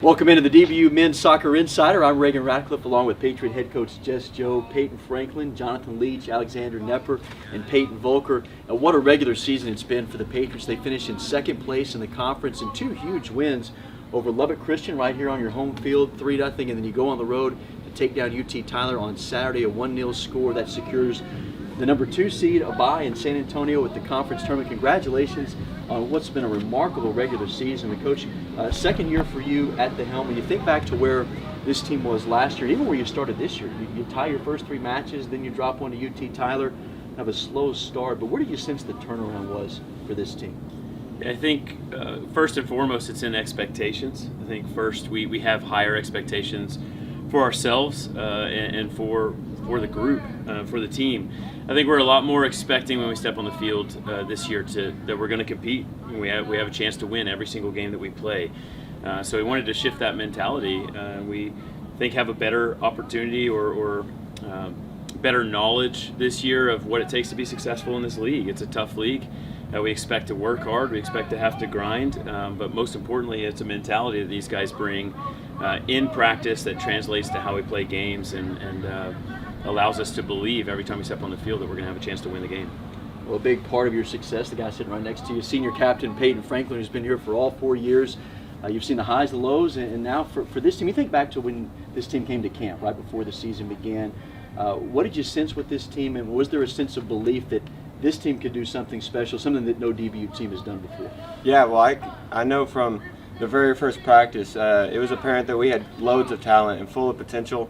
Welcome into the DBU Men's Soccer Insider. I'm Reagan Ratcliffe along with Patriot head coach Jess Jobe, Payton Franklin, Jonathan Leach, Alexander Knepper, and Peyton Voelker. What a regular season it's been for the Patriots. They finished in second place in the conference and two huge wins over Lubbock Christian right here on your home field, 3-0, and then you go on the road to take down UT Tyler on Saturday, a 1-0 score that secures the number 2 seed, a bye in San Antonio with the conference tournament. Congratulations on what's been a remarkable regular season. And Coach, second year for you at the helm. When you think back to where this team was last year, even where you started this year, you tie your first 3 matches, then you drop one to UT Tyler, have a slow start. But where did you sense the turnaround was for this team? I think first and foremost, it's in expectations. I think first we have higher expectations for ourselves and for the group, for the team. I think we're a lot more expecting when we step on the field this year that we're going to compete. We have a chance to win every single game that we play. So we wanted to shift that mentality. We think have a better opportunity or better knowledge this year of what it takes to be successful in this league. It's a tough league. We expect to work hard. We expect to have to grind. But most importantly, it's a mentality that these guys bring in practice that translates to how we play games and allows us to believe every time we step on the field that we're going to have a chance to win the game. Well, a big part of your success, the guy sitting right next to you, senior captain Payton Franklin, who's been here for all 4 years. You've seen the highs, the lows, and now for this team, you think back to when this team came to camp right before the season began. What did you sense with this team, and was there a sense of belief that this team could do something special, something that no DBU team has done before? Yeah, well, I know from the very first practice, it was apparent that we had loads of talent and full of potential.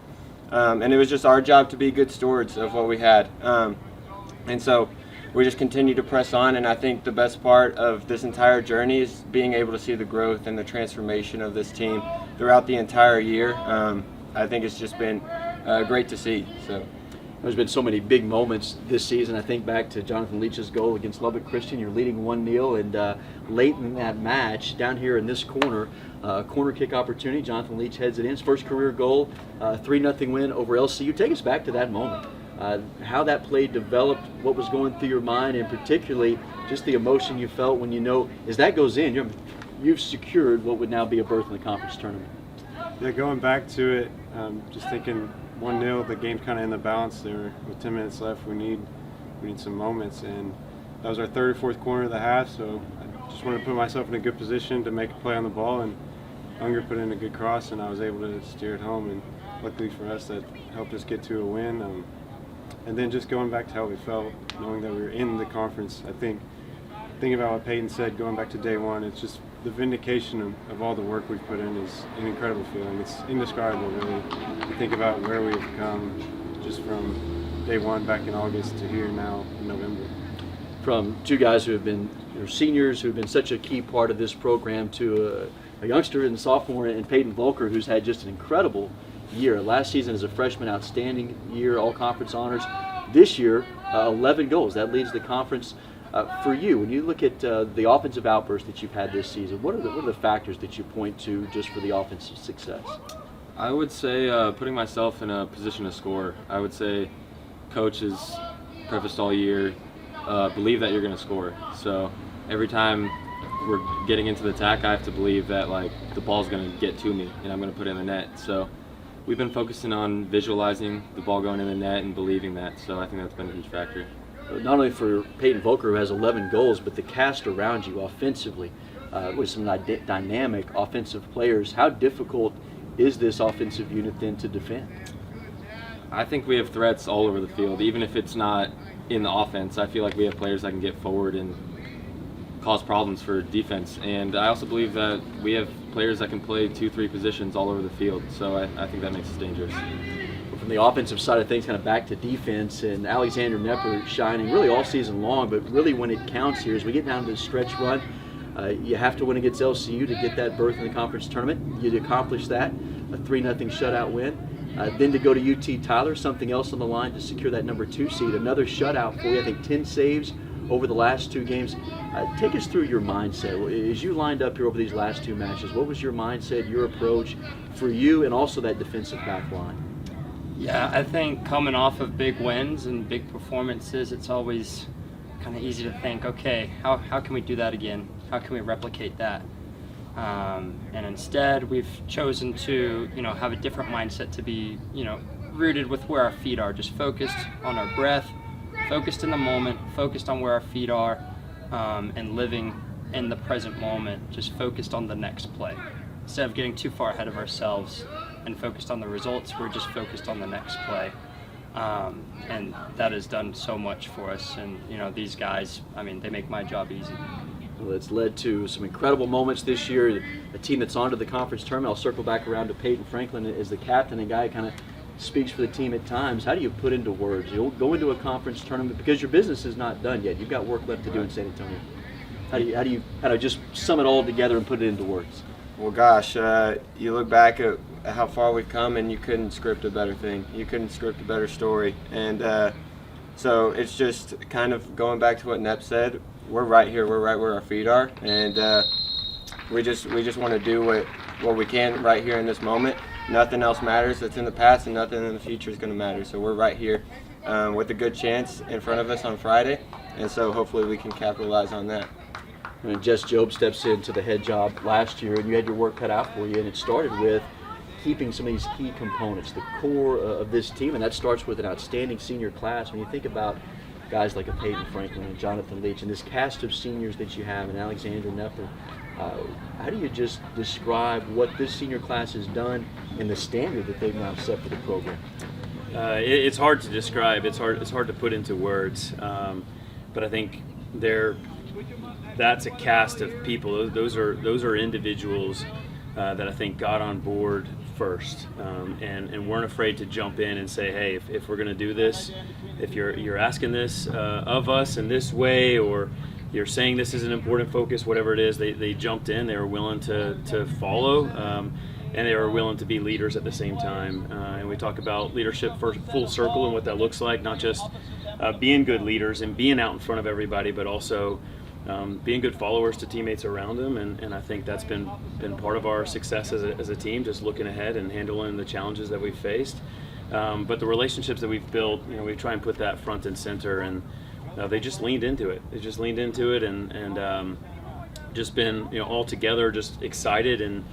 And it was just our job to be good stewards of what we had. And so we just continue to press on, and I think the best part of this entire journey is being able to see the growth and the transformation of this team throughout the entire year. I think it's just been great to see. So. There's been so many big moments this season. I think back to Jonathan Leach's goal against Lubbock Christian. You're leading 1-0, and late in that match, down here in this corner, corner kick opportunity. Jonathan Leach heads it in. His first career goal, 3-0 win over LCU. Take us back to that moment. How that play developed, what was going through your mind, and particularly just the emotion you felt when you know, as that goes in, you've secured what would now be a berth in the conference tournament. Yeah, going back to it, just thinking 1-0, the game's kind of in the balance there. With 10 minutes left, we need some moments, and that was our third or fourth corner of the half. So I just wanted to put myself in a good position to make a play on the ball, and Unger put in a good cross, and I was able to steer it home. And luckily for us, that helped us get to a win. And then just going back to how we felt, knowing that we were in the conference, I think thinking about what Peyton said, going back to day one, it's just the vindication of all the work we've put in is an incredible feeling. It's indescribable, really, to think about where we've come just from day one back in August to here now in November. From two guys who have been seniors, who have been such a key part of this program, to a youngster and sophomore in Peyton Voelker, who's had just an incredible year. Last season as a freshman, outstanding year, all conference honors. This year, 11 goals. That leads the conference. For you, when you look at the offensive outbursts that you've had this season, what are the factors that you point to just for the offensive success? I would say putting myself in a position to score. I would say coach has prefaced all year, believe that you're going to score. So every time we're getting into the attack, I have to believe that the ball's going to get to me and I'm going to put it in the net. So we've been focusing on visualizing the ball going in the net and believing that. So I think that's been a huge factor. Not only for Peyton Voelker, who has 11 goals, but the cast around you offensively with some dynamic offensive players. How difficult is this offensive unit then to defend? I think we have threats all over the field. Even if it's not in the offense, I feel like we have players that can get forward and cause problems for defense. And I also believe that we have players that can play 2-3 positions all over the field. So I think that makes us dangerous. From the offensive side of things, kind of back to defense, and Alexander Knepper shining really all season long, but really when it counts here, as we get down to the stretch run, you have to win against LCU to get that berth in the conference tournament. You accomplish that, a 3-0 shutout win. Then to go to UT Tyler, something else on the line to secure that number 2 seed, another shutout for you. I think 10 saves over the last 2 games. Take us through your mindset. As you lined up here over these last 2 matches, what was your mindset, your approach for you, and also that defensive back line? Yeah, I think coming off of big wins and big performances, it's always kind of easy to think, okay, how can we do that again? How can we replicate that? And instead, we've chosen to, have a different mindset, to be, rooted with where our feet are, just focused on our breath, focused in the moment, focused on where our feet are, and living in the present moment, just focused on the next play. Instead of getting too far ahead of ourselves and focused on the results, we're just focused on the next play. And that has done so much for us. And, these guys, they make my job easy. Well, it's led to some incredible moments this year. A team that's on to the conference tournament. I'll circle back around to Payton Franklin as the captain, a guy who kind of speaks for the team at times. How do you put into words? You'll go into a conference tournament because your business is not done yet. You've got work left to do in San Antonio. How do you just sum it all together and put it into words? Well, gosh, you look back at how far we've come, and you couldn't script a better thing. You couldn't script a better story. And so it's just kind of going back to what Knepp said. We're right here. We're right where our feet are, and we just want to do what we can right here in this moment. Nothing else matters that's in the past, and nothing in the future is going to matter. So we're right here with a good chance in front of us on Friday, and so hopefully we can capitalize on that. And Jess Jobe steps into the head job last year, and you had your work cut out for you, and it started with keeping some of these key components, the core of this team, and that starts with an outstanding senior class. When you think about guys like a Payton Franklin and Jonathan Leach and this cast of seniors that you have, and Alexander Knepper, how do you just describe what this senior class has done and the standard that they've now set for the program? It's hard to describe. It's hard to put into words. But I think that's a cast of people. Those are individuals that I think got on board first, and weren't afraid to jump in and say, hey, if we're going to do this, if you're asking this of us in this way, or you're saying this is an important focus, whatever it is, they jumped in. They were willing to follow, and they were willing to be leaders at the same time. And we talk about leadership for full circle and what that looks like, not just being good leaders and being out in front of everybody, but also being good followers to teammates around them, and I think that's been part of our success as a team, just looking ahead and handling the challenges that we've faced. But the relationships that we've built, we try and put that front and center, and they just leaned into it. They just leaned into it, and just been all together, just excited and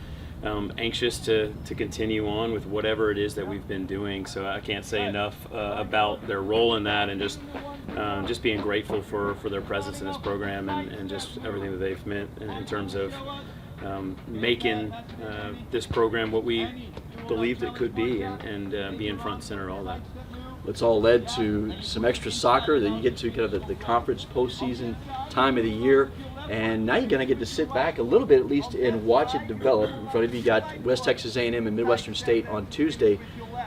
anxious to continue on with whatever it is that we've been doing. So I can't say enough about their role in that, and just being grateful for their presence in this program, and just everything that they've meant in terms of making this program what we believed it could be, and being front and center, all that. It's all led to some extra soccer that you get to kind of the conference postseason time of the year. And now you're going to get to sit back a little bit at least and watch it develop. In front of you, you got West Texas A&M and Midwestern State on Tuesday,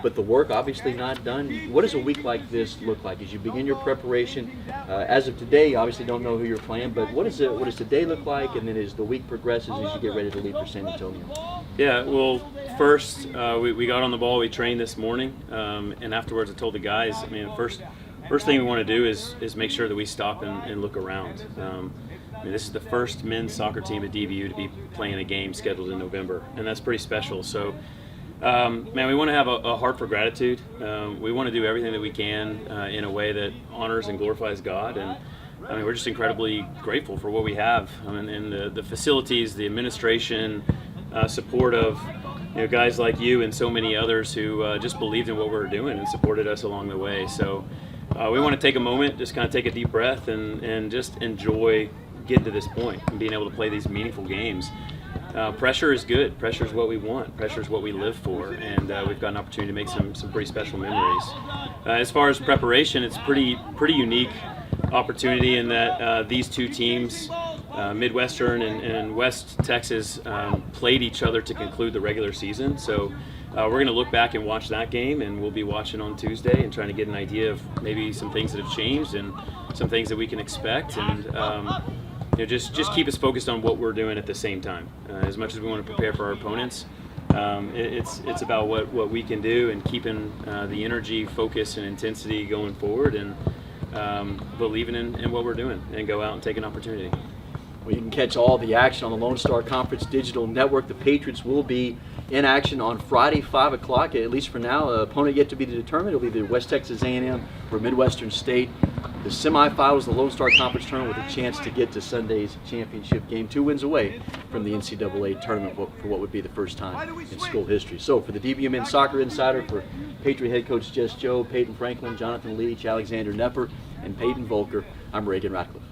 but the work obviously not done. What does a week like this look like as you begin your preparation? As of today, you obviously don't know who you're playing, but what does today look like, and then as the week progresses, as you get ready to leave for San Antonio? Yeah, well, first we got on the ball. We trained this morning, and afterwards I told the guys, first thing we want to do is make sure that we stop and look around. This is the first men's soccer team at DBU to be playing a game scheduled in November, and that's pretty special. So, we want to have a heart for gratitude. We want to do everything that we can in a way that honors and glorifies God, and we're just incredibly grateful for what we have. And the facilities, the administration, support of guys like you and so many others who just believed in what we were doing and supported us along the way. So we want to take a moment, just kind of take a deep breath, and just enjoy getting to this point and being able to play these meaningful games. Pressure is good. Pressure is what we want. Pressure is what we live for, and we've got an opportunity to make some pretty special memories. As far as preparation, it's pretty unique opportunity in that these two teams, Midwestern and West Texas, played each other to conclude the regular season. So we're going to look back and watch that game, and we'll be watching on Tuesday and trying to get an idea of maybe some things that have changed and some things that we can expect, and just keep us focused on what we're doing at the same time. As much as we want to prepare for our opponents, it's about what we can do, and keeping the energy, focus, and intensity going forward, and believing in what we're doing, and go out and take an opportunity. Well, you can catch all the action on the Lone Star Conference Digital Network. The Patriots will be in action on Friday, 5 o'clock, at least for now. Opponent yet to be determined. It'll be the West Texas A&M or Midwestern State. the semifinals, the Lone Star Conference Tournament, with a chance to get to Sunday's championship game, 2 wins away from the NCAA tournament for what would be the first time in school history. So for the DBU Men's Soccer Insider, for Patriot head coach Jess Jobe, Payton Franklin, Jonathan Leach, Alexander Knepper, and Peyton Voelker, I'm Reagan Ratcliffe.